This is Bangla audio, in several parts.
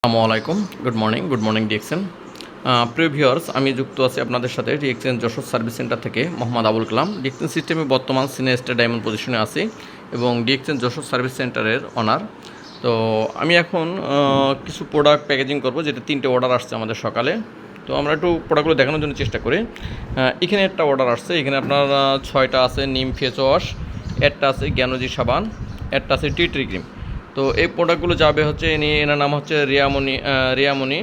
আসসালামু আলাইকুম, গুড মর্নিং ডিএক্সএন। প্রিয় ভিউয়ার্স, আমি যুক্ত আছি আপনাদের সাথে ডিএক্সএন যশোর সার্ভিস সেন্টার থেকে মোহাম্মদ আবুল কালাম। ডিএক্সএন সিস্টেমে বর্তমান সিনিয়র স্টার ডায়মন্ড পজিশনে আছি এবং ডিএক্সএন যশোর সার্ভিস সেন্টারের অনার। তো আমি এখন কিছু প্রোডাক্ট প্যাকেজিং করব, যেটা 3টে অর্ডার আসছে আমাদের সকালে। তো আমরা একটু প্রোডাক্টগুলো দেখানোর জন্য চেষ্টা করি। এখানে একটা অর্ডার আসছে, এখানে আপনার 6টা আছে নিম ফেস ওয়াশ, একটা আছে জ্ঞানজি সাবান, একটা আছে টি ট্রি ক্রিম। তো এই প্রোডাক্টগুলো যাবে হচ্ছে এনার নাম হচ্ছে রিয়ামণি।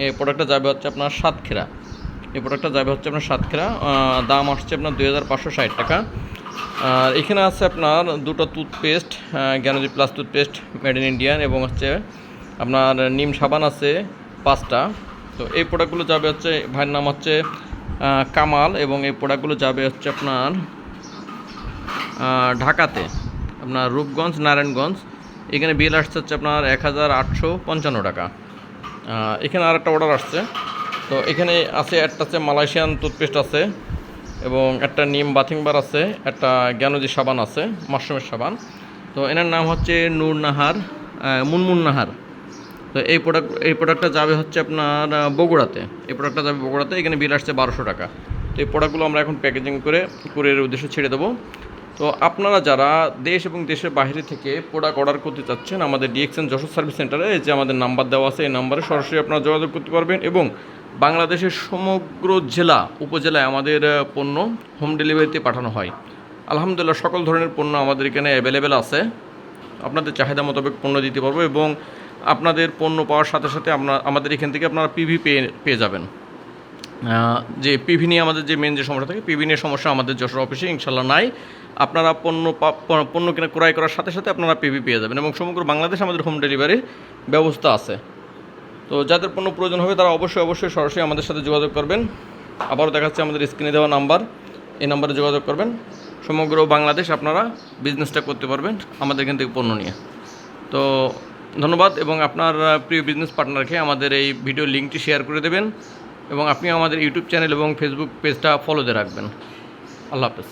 এই প্রোডাক্টটা যাবে হচ্ছে আপনার সাতক্ষীরা। এই প্রোডাক্টটা যাবে হচ্ছে আপনার সাতক্ষীরা। দাম আসছে আপনার 2560 টাকা। আর এখানে আছে আপনার 2টো টুথপেস্ট, জ্ঞানজি plus toothpaste made in Indian, এবং হচ্ছে আপনার নিম সাবান আছে 5টা। তো এই প্রোডাক্টগুলো যাবে হচ্ছে, ভাইয়ের নাম হচ্ছে কামাল, এবং এই প্রোডাক্টগুলো যাবে হচ্ছে আপনার ঢাকাতে, আপনার রূপগঞ্জ নারায়ণগঞ্জ। এখানে বিল আসছে হচ্ছে আপনার 1855 টাকা। এখানে আর একটা অর্ডার আসছে। তো এখানে আছে একটা হচ্ছে মালয়েশিয়ান টুথপেস্ট আছে, এবং একটা নিম বাথিং বার আছে, একটা জ্ঞানজি সাবান আছে, মাশরুমের সাবান। তো এনার নাম হচ্ছে মুনমুন নাহার। তো এই প্রোডাক্টটা যাবে হচ্ছে আপনার বগুড়াতে। এই প্রোডাক্টটা যাবে বগুড়াতে। এখানে বিল আসছে 1200 টাকা। তো এই প্রোডাক্টগুলো আমরা এখন প্যাকেজিং করে কুরিয়ারের উদ্দেশ্যে ছেড়ে দেবো। তো আপনারা যারা দেশ এবং দেশের বাইরে থেকে প্রোডাক্ট অর্ডার করতে চাচ্ছেন, আমাদের ডিএক্সএন যশোর সার্ভিস সেন্টারে যে আমাদের নাম্বার দেওয়া আছে, এই নাম্বারে সরাসরি আপনারা যোগাযোগ করতে পারবেন, এবং বাংলাদেশের সমগ্র জেলা উপজেলায় আমাদের পণ্য হোম ডেলিভারিতে পাঠানো হয়। আলহামদুলিল্লাহ, সকল ধরনের পণ্য আমাদের এখানে অ্যাভেলেবেল আছে। আপনাদের চাহিদা মোতাবেক পণ্য দিতে পারবো, এবং আপনাদের পণ্য পাওয়ার সাথে সাথে আমাদের এখান থেকে আপনারা পিভি পেয়ে যাবেন। যে পিভি নিয়ে আমাদের যে মেন যে সমস্যা থাকে, পিভি নিয়ে সমস্যা আমাদের যশোর অফিসে ইনশাল্লাহ নাই। আপনারা পণ্য কিনে ক্রয় করার সাথে সাথে আপনারা পিভি পেয়ে যাবেন, এবং সমগ্র বাংলাদেশে আমাদের হোম ডেলিভারির ব্যবস্থা আছে। তো যাদের পণ্য প্রয়োজন হবে তারা অবশ্যই সরাসরি আমাদের সাথে যোগাযোগ করবেন। আবারও দেখাচ্ছি আমাদের স্ক্রিনে দেওয়া নাম্বার, এই নাম্বারে যোগাযোগ করবেন। সমগ্র বাংলাদেশ আপনারা বিজনেসটা করতে পারবেন আমাদের এখান থেকে পণ্য নিয়ে। তো ধন্যবাদ, এবং আপনার প্রিয় বিজনেস পার্টনারকে আমাদের এই ভিডিও লিঙ্কটি শেয়ার করে দেবেন, এবং আপনি আমাদের ইউটিউব চ্যানেল এবং ফেসবুক পেজটা ফলোতে রাখবেন। আল্লাহ হাফেজ।